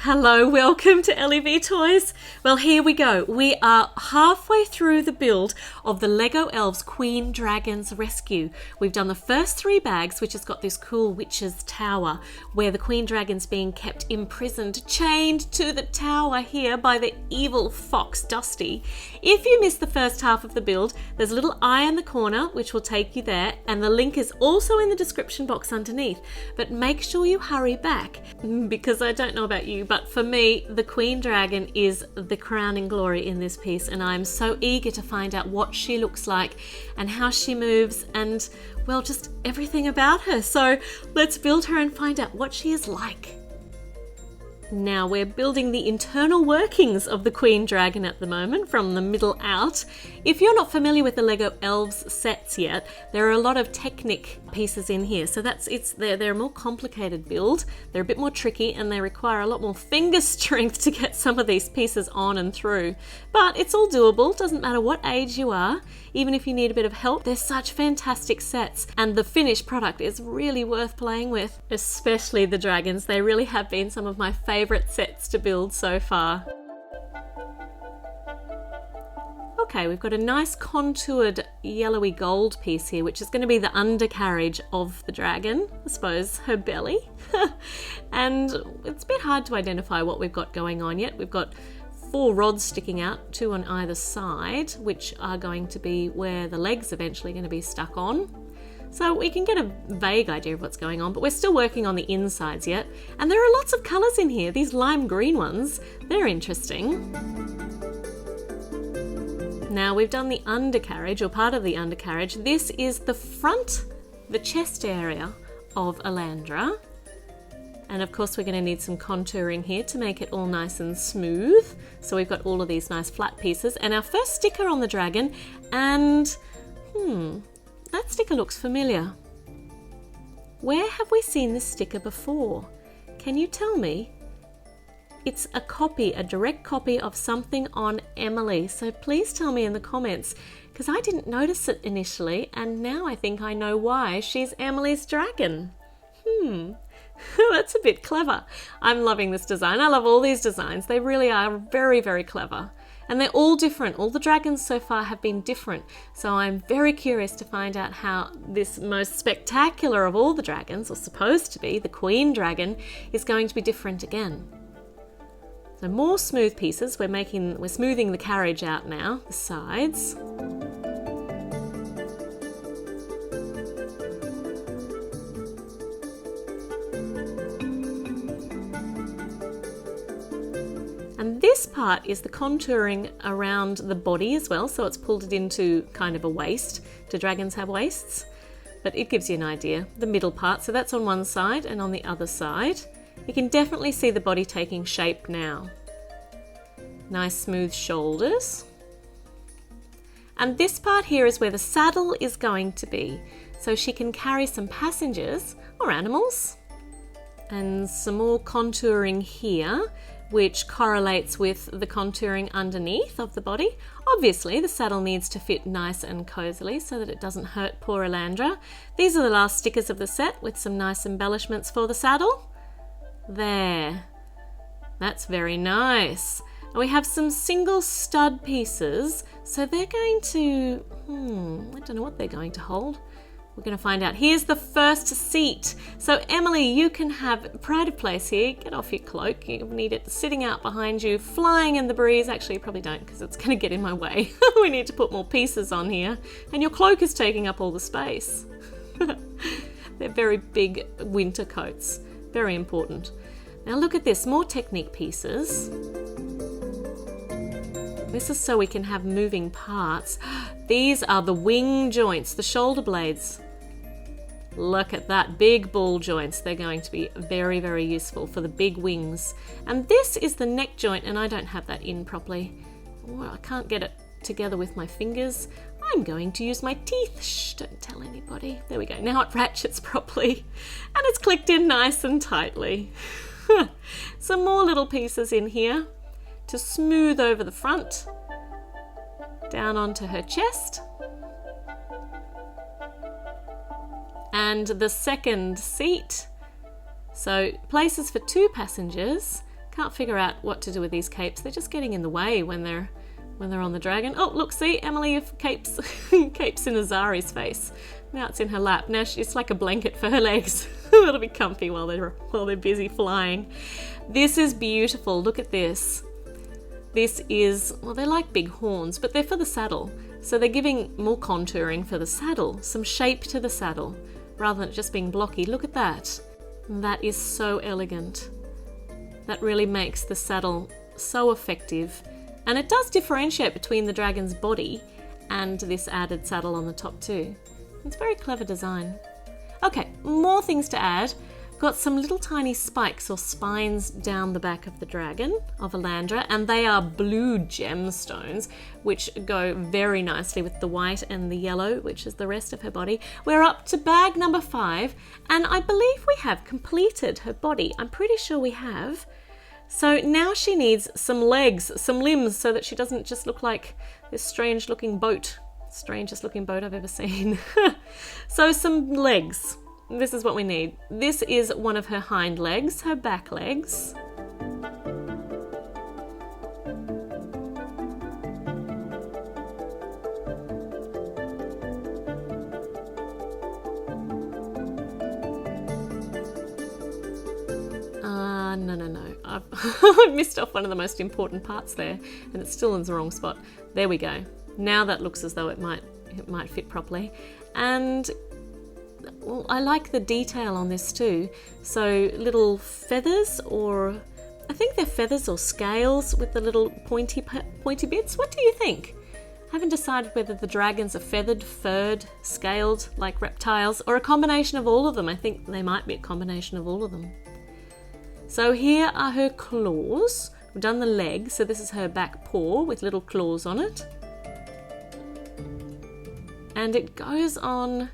Hello, welcome to LEV Toys. Well, here we go. We are halfway through the build of the Lego Elves Queen Dragon's Rescue. We've done the first 3 bags, which has got this cool witch's tower, where the Queen Dragon's being kept imprisoned, chained to the tower here by the evil fox Dusti. If you missed the first half of the build, there's a little eye in the corner, which will take you there, and the link is also in the description box underneath. But make sure you hurry back, because I don't know about you, but for me, the Queen Dragon is the crowning glory in this piece, and I'm so eager to find out what she looks like and how she moves and, well, just everything about her. So let's build her and find out what she is like. Now we're building the internal workings of the Queen Dragon at the moment, from the middle out. If you're not familiar with the Lego Elves sets yet, there are a lot of Technic pieces in here. So they're a more complicated build. They're a bit more tricky and they require a lot more finger strength to get some of these pieces on and through. But it's all doable, doesn't matter what age you are. Even if you need a bit of help, they're such fantastic sets, and the finished product is really worth playing with, especially the dragons. They really have been some of my favourite sets to build so far. Okay, we've got a nice contoured yellowy gold piece here, which is going to be the undercarriage of the dragon, I suppose, her belly. And it's a bit hard to identify what we've got going on yet. We've got 4 rods sticking out, 2 on either side, which are going to be where the legs eventually going to be stuck on. So we can get a vague idea of what's going on, but we're still working on the insides yet. And there are lots of colours in here. These lime green ones, they're interesting. Now we've done the undercarriage, or part of the undercarriage. This is the front, the chest area of Elandra. And of course we're going to need some contouring here to make it all nice and smooth. So we've got all of these nice flat pieces. And our first sticker on the dragon, and that sticker looks familiar. Where have we seen this sticker before? Can you tell me? It's a copy, a direct copy of something on Emily. So please tell me in the comments, because I didn't notice it initially, and now I think I know why. She's Emily's dragon. That's a bit clever. I'm loving this design. I love all these designs. They really are very, very clever. And they're all different. All the dragons so far have been different. So I'm very curious to find out how this most spectacular of all the dragons, or supposed to be, the Queen Dragon, is going to be different again. So more smooth pieces. We're smoothing the carriage out now, the sides. And this part is the contouring around the body as well, so it's pulled it into kind of a waist. Do dragons have waists? But it gives you an idea. The middle part, so that's on one side, and on the other side, you can definitely see the body taking shape now. Nice smooth shoulders. And this part here is where the saddle is going to be, so she can carry some passengers or animals. And some more contouring here, which correlates with the contouring underneath of the body. Obviously, the saddle needs to fit nice and cozily so that it doesn't hurt poor Elandra. These are the last stickers of the set with some nice embellishments for the saddle. There. That's very nice. And we have some single stud pieces, so they're going to, I don't know what they're going to hold. We're going to find out. Here's the first seat. So Emily, you can have pride of place here. Get off your cloak. You need it sitting out behind you, flying in the breeze. Actually, you probably don't, because it's going to get in my way. We need to put more pieces on here. And your cloak is taking up all the space. They're very big winter coats. Very important. Now look at this, more Technic pieces. This is so we can have moving parts. These are the wing joints, the shoulder blades. Look at that, big ball joints. They're going to be very, very useful for the big wings. And this is the neck joint, and I don't have that in properly. Oh, I can't get it together with my fingers. I'm going to use my teeth. Shh, don't tell anybody. There we go. Now it ratchets properly. And it's clicked in nice and tightly. Some more little pieces in here to smooth over the front, down onto her chest. And the second seat. So places for 2 passengers. Can't figure out what to do with these capes. They're just getting in the way when they're on the dragon. Oh, look, see, Emily of capes capes in Azari's face. Now it's in her lap. Now it's like a blanket for her legs. It'll be comfy while they're busy flying. This is beautiful. Look at this. This is, well, they're like big horns, but they're for the saddle. So they're giving more contouring for the saddle, some shape to the saddle, rather than it just being blocky. Look at that. That is so elegant. That really makes the saddle so effective. And it does differentiate between the dragon's body and this added saddle on the top too. It's very clever design. Okay, more things to add. Got some little tiny spikes or spines down the back of the dragon of Elandra, and they are blue gemstones, which go very nicely with the white and the yellow, which is the rest of her body. We're up to bag number 5, and I believe we have completed her body. I'm pretty sure we have. So now she needs some legs, some limbs, so that she doesn't just look like this strange looking boat. Strangest looking boat I've ever seen. So some legs. This is what we need. This is one of her hind legs, her back legs. No. I've missed off one of the most important parts there, and it's still in the wrong spot. There we go. Now that looks as though it might fit properly. And well, I like the detail on this too. So little feathers, or I think they're feathers or scales with the little pointy bits. What do you think? I haven't decided whether the dragons are feathered, furred, scaled like reptiles, or a combination of all of them. I think they might be a combination of all of them. So here are her claws. We've done the leg, so this is her back paw with little claws on it. And it goes on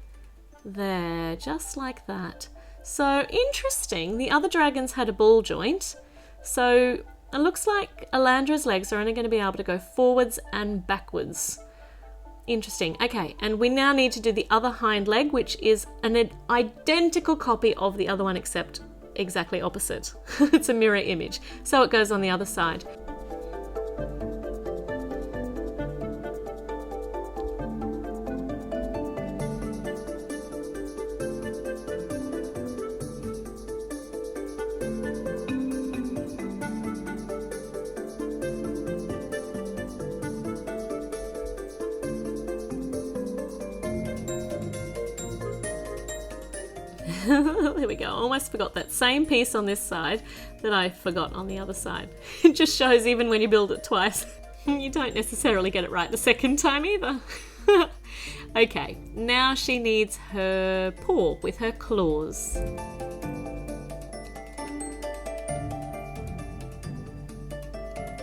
there, just like that. So interesting, the other dragons had a ball joint. So it looks like Elandra's legs are only going to be able to go forwards and backwards. Interesting. Okay, and we now need to do the other hind leg, which is an identical copy of the other one, except exactly opposite. It's a mirror image. So it goes on the other side. There we go. Almost forgot that same piece on this side that I forgot on the other side. It just shows even when you build it twice, you don't necessarily get it right the second time either. Okay, now she needs her paw with her claws.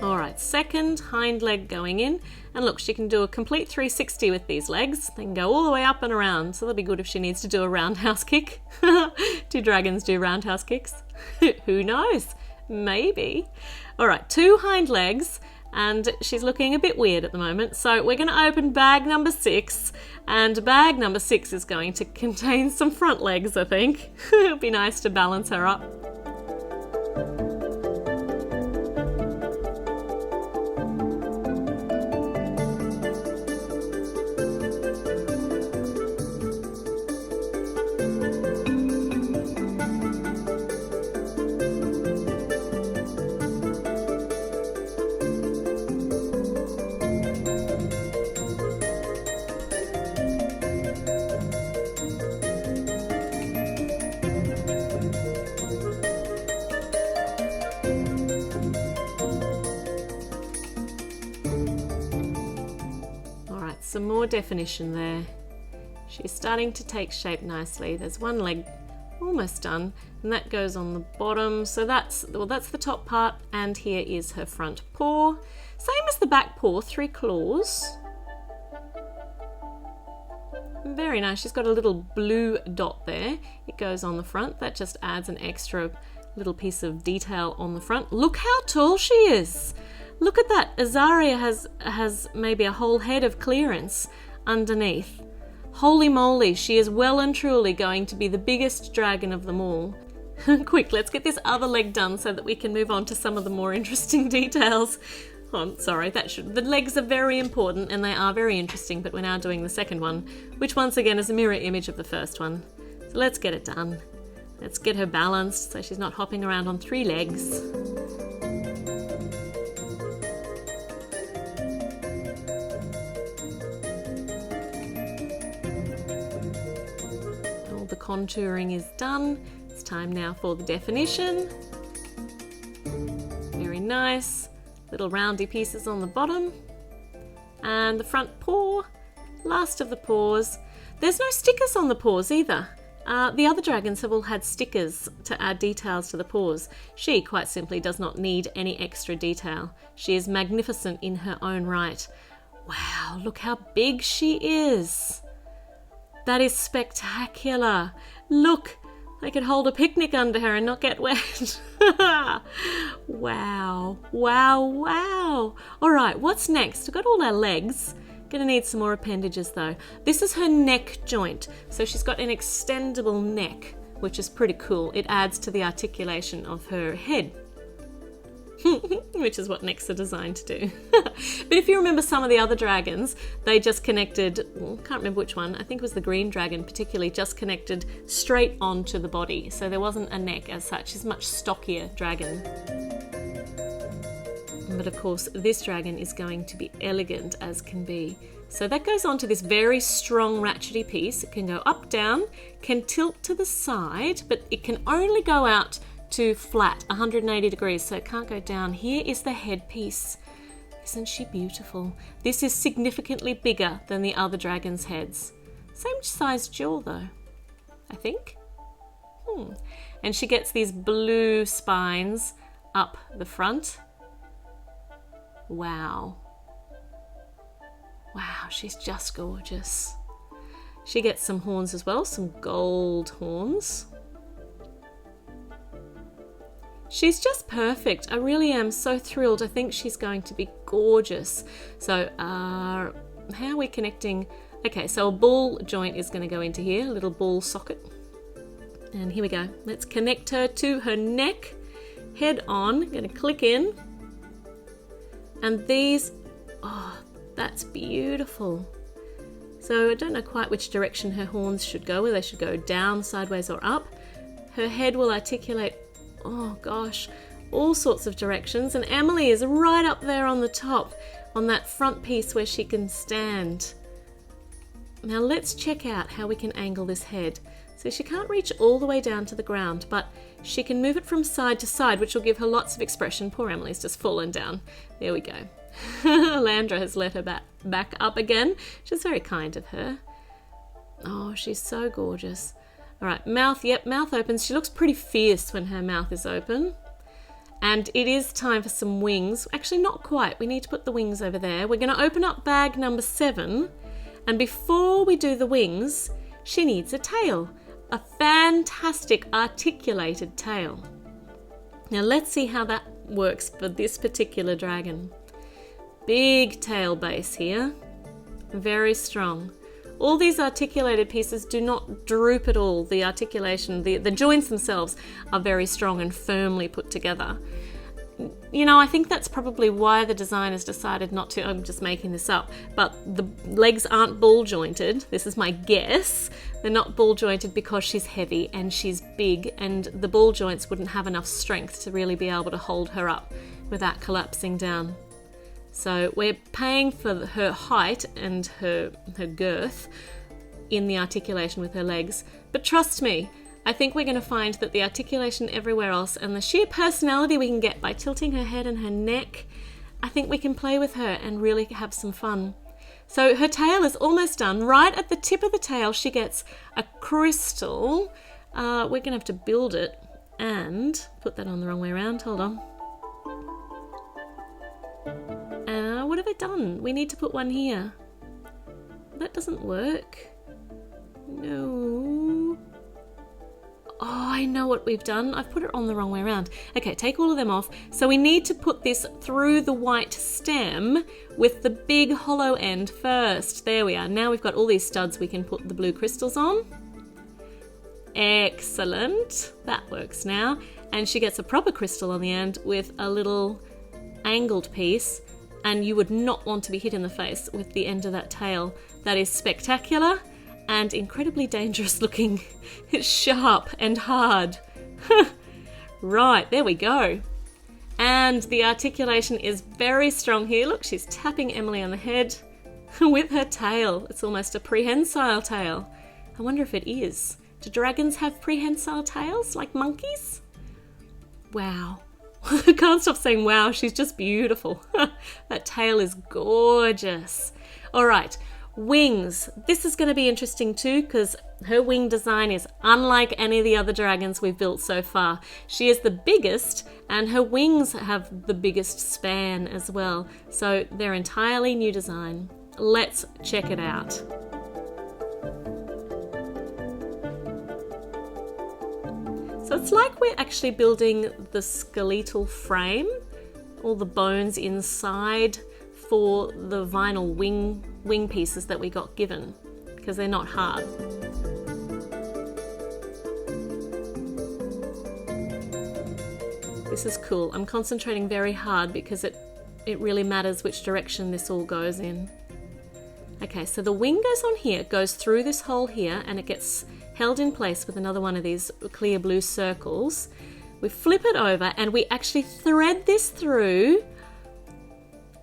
Alright, second hind leg going in. And look, she can do a complete 360 with these legs. They can go all the way up and around, so that'll be good if she needs to do a roundhouse kick. Do dragons do roundhouse kicks? Who knows? Maybe. Alright, 2 hind legs, and she's looking a bit weird at the moment. So we're going to open bag number 6, and bag number 6 is going to contain some front legs, I think. It'll be nice to balance her up. Some more definition there. She's starting to take shape nicely. There's one leg almost done, and that goes on the bottom. So that's the top part, and here is her front paw. Same as the back paw, 3 claws. Very nice. She's got a little blue dot there. It goes on the front. That just adds an extra little piece of detail on the front. Look how tall she is. Look at that. Azari has maybe a whole head of clearance underneath. Holy moly, she is well and truly going to be the biggest dragon of them all. Quick, let's get this other leg done so that we can move on to some of the more interesting details. Oh, I'm sorry, the legs are very important and they are very interesting, but we're now doing the second one, which once again is a mirror image of the first one. So let's get it done. Let's get her balanced so she's not hopping around on 3 legs. All the contouring is done. It's time now for the definition. Very nice. Little roundy pieces on the bottom. And the front paw. Last of the paws. There's no stickers on the paws either. The other dragons have all had stickers to add details to the paws. She quite simply does not need any extra detail. She is magnificent in her own right. Wow, look how big she is. That is spectacular. Look, I could hold a picnic under her and not get wet. Wow, wow, wow. All right, what's next? We've got all our legs. Gonna need some more appendages though. This is her neck joint. So she's got an extendable neck, which is pretty cool. It adds to the articulation of her head. Which is what necks are designed to do. But if you remember some of the other dragons, they just connected, can't remember which one, I think it was the green dragon particularly, just connected straight onto the body. So there wasn't a neck as such. She's a much stockier dragon. But of course, this dragon is going to be elegant as can be. So that goes on to this very strong ratchety piece. It can go up, down, can tilt to the side, but it can only go out to flat, 180 degrees, so it can't go down. Here is the headpiece. Isn't she beautiful? This is significantly bigger than the other dragon's heads. Same size jaw though, I think. And she gets these blue spines up the front. Wow. Wow, she's just gorgeous. She gets some horns as well, some gold horns. She's just perfect. I really am so thrilled. I think she's going to be gorgeous. So how are we connecting? Okay, so a ball joint is going to go into here, a little ball socket. And here we go. Let's connect her to her neck, head on. Going to click in. And these, oh, that's beautiful. So I don't know quite which direction her horns should go, whether they should go down, sideways or up. Her head will articulate, oh gosh, all sorts of directions. And Emily is right up there on the top, on that front piece where she can stand. Now let's check out how we can angle this head. So she can't reach all the way down to the ground, but she can move it from side to side, which will give her lots of expression. Poor Emily's just fallen down. There we go. Elandra has let her back up again, which is very kind of her. Oh, she's so gorgeous. All right, mouth, yep, mouth opens. She looks pretty fierce when her mouth is open. And it is time for some wings. Actually, not quite. We need to put the wings over there. We're going to open up bag number 7. And before we do the wings, she needs a tail. A fantastic articulated tail. Now let's see how that works for this particular dragon. Big tail base here. Very strong. All these articulated pieces do not droop at all. The articulation, the joints themselves are very strong and firmly put together. You know, I think that's probably why the designers decided not to, I'm just making this up, but the legs aren't ball jointed. This is my guess. They're not ball jointed because she's heavy and she's big, and the ball joints wouldn't have enough strength to really be able to hold her up without collapsing down. So we're paying for her height and her girth in the articulation with her legs. But trust me, I think we're going to find that the articulation everywhere else and the sheer personality we can get by tilting her head and her neck, I think we can play with her and really have some fun. So her tail is almost done. Right at the tip of the tail, she gets a crystal. We're going to have to build it and put that on the wrong way around. Hold on. What have I done? We need to put one here. That doesn't work. No. Oh, I know what we've done. I've put it on the wrong way around. Okay, take all of them off. So we need to put this through the white stem with the big hollow end first. There we are. Now we've got all these studs we can put the blue crystals on. Excellent. That works now. And she gets a proper crystal on the end with a little angled piece, and you would not want to be hit in the face with the end of that tail. That is spectacular and incredibly dangerous looking. It's sharp and hard. Right, there we go. And the articulation is very strong here. Look, she's tapping Emily on the head with her tail. It's almost a prehensile tail. I wonder if it is. Do dragons have prehensile tails like monkeys? Wow. I can't stop saying wow, she's just beautiful. That tail is gorgeous. All right, wings. This is going to be interesting too because her wing design is unlike any of the other dragons we've built so far. She is the biggest and her wings have the biggest span as well. So they're entirely new design. Let's check it out. So it's like we're actually building the skeletal frame, all the bones inside for the vinyl wing pieces that we got given, because they're not hard. This is cool. I'm concentrating very hard because it really matters which direction this all goes in. Okay, so the wing goes on here, goes through this hole here, and it gets held in place with another one of these clear blue circles. We flip it over and we actually thread this through.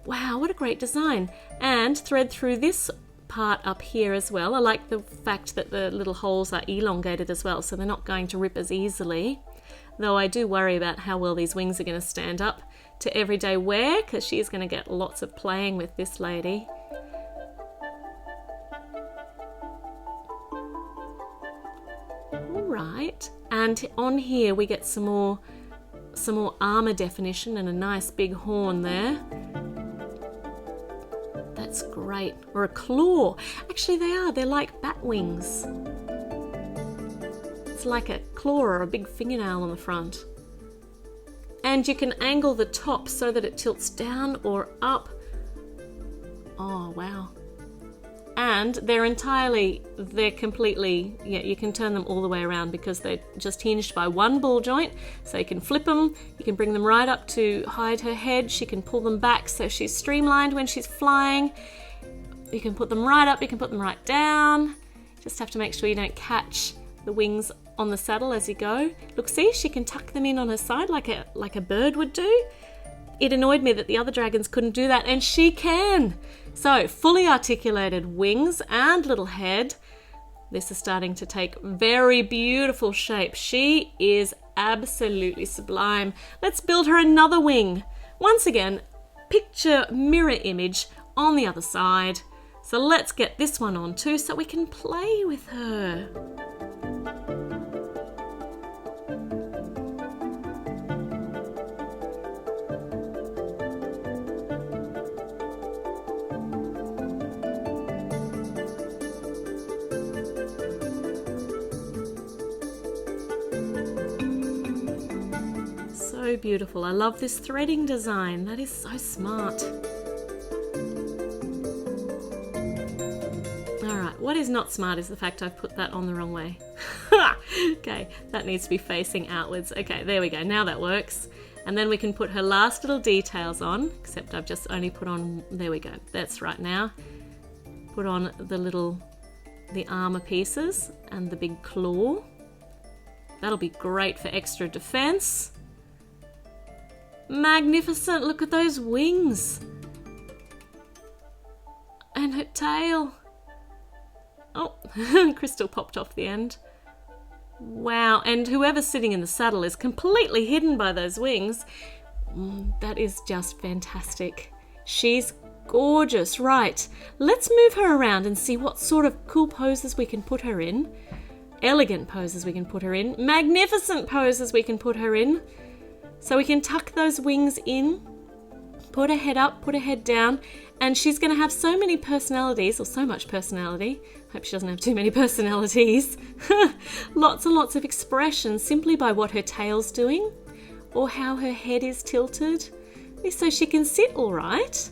Wow, what a great design. And thread through this part up here as well. I like the fact that the little holes are elongated as well, so they're not going to rip as easily. Though I do worry about how well these wings are going to stand up to everyday wear, because she is going to get lots of playing with this lady. Right, and on here we get some more armor definition and a nice big horn there. That's great. Or a claw. Actually they're like bat wings. It's like a claw or a big fingernail on the front. And you can angle the top so that it tilts down or up. Oh wow. And they're completely, you can turn them all the way around because they're just hinged by one ball joint. So you can flip them, you can bring them right up to hide her head. She can pull them back so she's streamlined when she's flying. You can put them right up, you can put them right down. Just have to make sure you don't catch the wings on the saddle as you go. Look, see, she can tuck them in on her side like a bird would do. It annoyed me that the other dragons couldn't do that, and she can. So, fully articulated wings and little head. This is starting to take very beautiful shape. She is absolutely sublime. Let's build her another wing. Once again, picture mirror image on the other side. So let's get this one on too so we can play with her. So beautiful. I love this threading design. That is so smart. Alright, what is not smart is the fact I've put that on the wrong way. Okay, that needs to be facing outwards. Okay, there we go. Now that works. And then we can put her last little details on, except I've just only put on, there we go. That's right now. Put on the armor pieces and the big claw. That'll be great for extra defense. Magnificent, look at those wings. And her tail. Oh, crystal popped off the end. Wow, and whoever's sitting in the saddle is completely hidden by those wings. That is just fantastic. She's gorgeous. Right, let's move her around and see what sort of cool poses we can put her in. Elegant poses we can put her in. Magnificent poses we can put her in. So we can tuck those wings in, put her head up, put her head down, and she's going to have so many personalities, or so much personality. Hope she doesn't have too many personalities. Lots and lots of expressions simply by what her tail's doing, or how her head is tilted. So she can sit all right,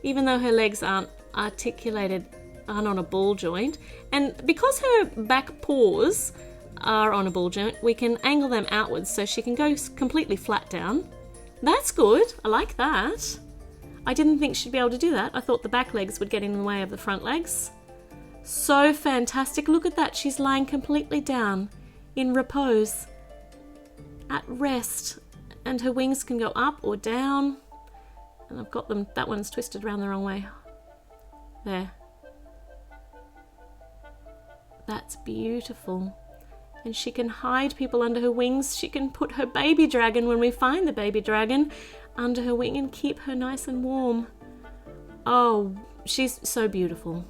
even though her legs aren't articulated, aren't on a ball joint. And because her back paws are on a ball joint, we can angle them outwards so she can go completely flat down. That's good. I like that. I didn't think she'd be able to do that. I thought the back legs would get in the way of the front legs. So fantastic. Look at that. She's lying completely down in repose, at rest, and her wings can go up or down. And I've got them, that one's twisted around the wrong way. There. That's beautiful. And she can hide people under her wings. She can put her baby dragon, when we find the baby dragon, under her wing and keep her nice and warm. Oh, she's so beautiful.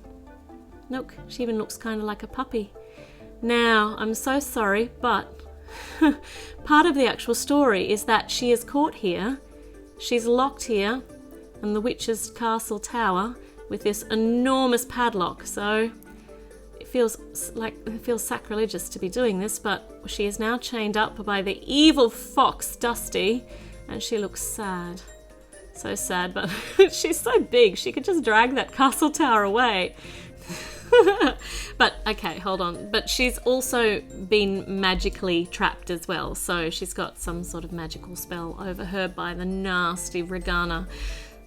Look, she even looks kind of like a puppy. Now, I'm so sorry, but part of the actual story is that she is caught here. She's locked here in the witch's castle tower with this enormous padlock. So it feels sacrilegious to be doing this, but she is now chained up by the evil fox Dusti, and she looks sad. So sad, but she's so big, she could just drag that castle tower away. But, okay, hold on. But she's also been magically trapped as well, so she's got some sort of magical spell over her by the nasty Ragana.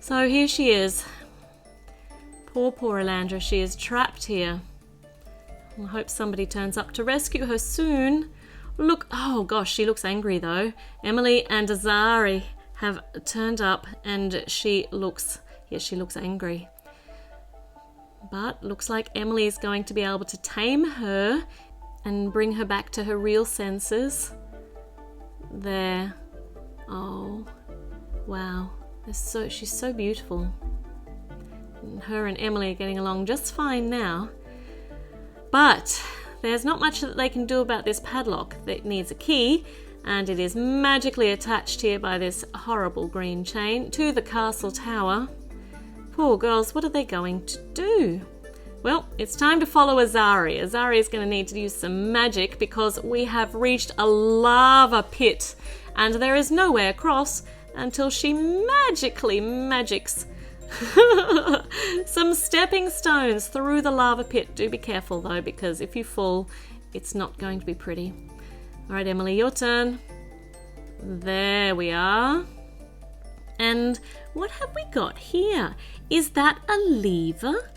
So here she is. Poor Elandra, she is trapped here. I hope somebody turns up to rescue her soon. Look, oh gosh, she looks angry though. Emily and Azari have turned up and she looks angry. But looks like Emily is going to be able to tame her and bring her back to her real senses. There. Oh, wow. She's so beautiful. And her and Emily are getting along just fine now. But there's not much that they can do about this padlock. It needs a key, and it is magically attached here by this horrible green chain to the castle tower. Poor girls, what are they going to do? Well, it's time to follow Azari. Azari is going to need to use some magic because we have reached a lava pit and there is no way across until she magically magics some stepping stones through the lava pit. Do be careful though, because if you fall, it's not going to be pretty. All right, Emily, your turn. There we are. And what have we got here? Is that a lever?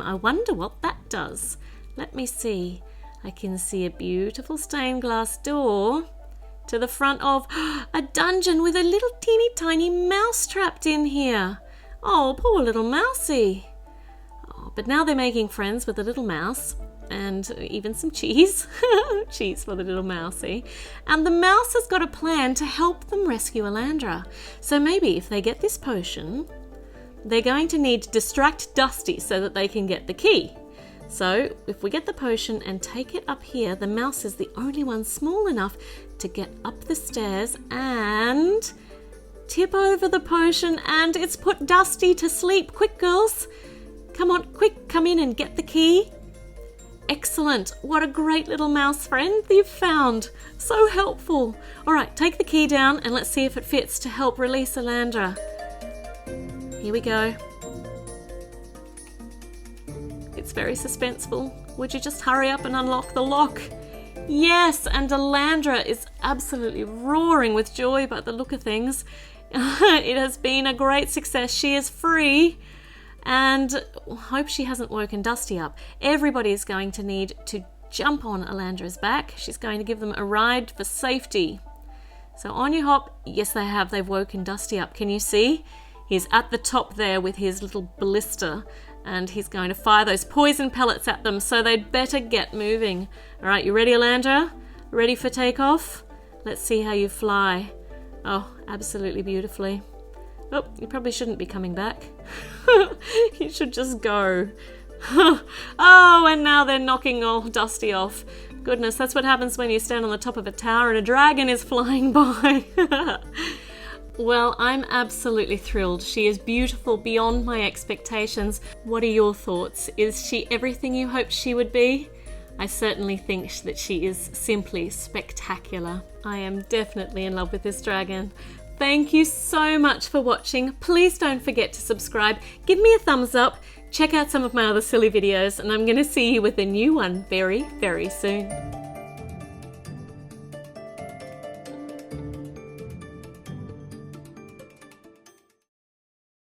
I wonder what that does. Let me see. I can see a beautiful stained glass door to the front of a dungeon with a little teeny tiny mouse trapped in here. Oh, poor little mousey. Oh, but now they're making friends with the little mouse and even some cheese. Cheese for the little mousey. And the mouse has got a plan to help them rescue Elandra. So maybe if they get this potion, they're going to need to distract Dusti so that they can get the key. So if we get the potion and take it up here, the mouse is the only one small enough to get up the stairs and tip over the potion, and it's put Dusti to sleep. Quick, girls. Come on, quick, come in and get the key. Excellent. What a great little mouse friend you've found. So helpful. All right, take the key down and let's see if it fits to help release Elandra. Here we go. It's very suspenseful. Would you just hurry up and unlock the lock? Yes, and Elandra is absolutely roaring with joy by the look of things. It has been a great success. She is free. And hope she hasn't woken Dusti up. Everybody is going to need to jump on Elandra's back. She's going to give them a ride for safety. So on you hop. Yes, they have. They've woken Dusti up. Can you see? He's at the top there with his little ballista, and he's going to fire those poison pellets at them, so they'd better get moving. All right, you ready, Elandra? Ready for takeoff? Let's see how you fly. Oh, absolutely beautifully. Oh, you probably shouldn't be coming back. You should just go. Oh, and now they're knocking all Dusti off. Goodness, that's what happens when you stand on the top of a tower and a dragon is flying by. Well, I'm absolutely thrilled. She is beautiful beyond my expectations. What are your thoughts? Is she everything you hoped she would be? I certainly think that she is simply spectacular. I am definitely in love with this dragon. Thank you so much for watching. Please don't forget to subscribe. Give me a thumbs up. Check out some of my other silly videos, and I'm going to see you with a new one very, very soon.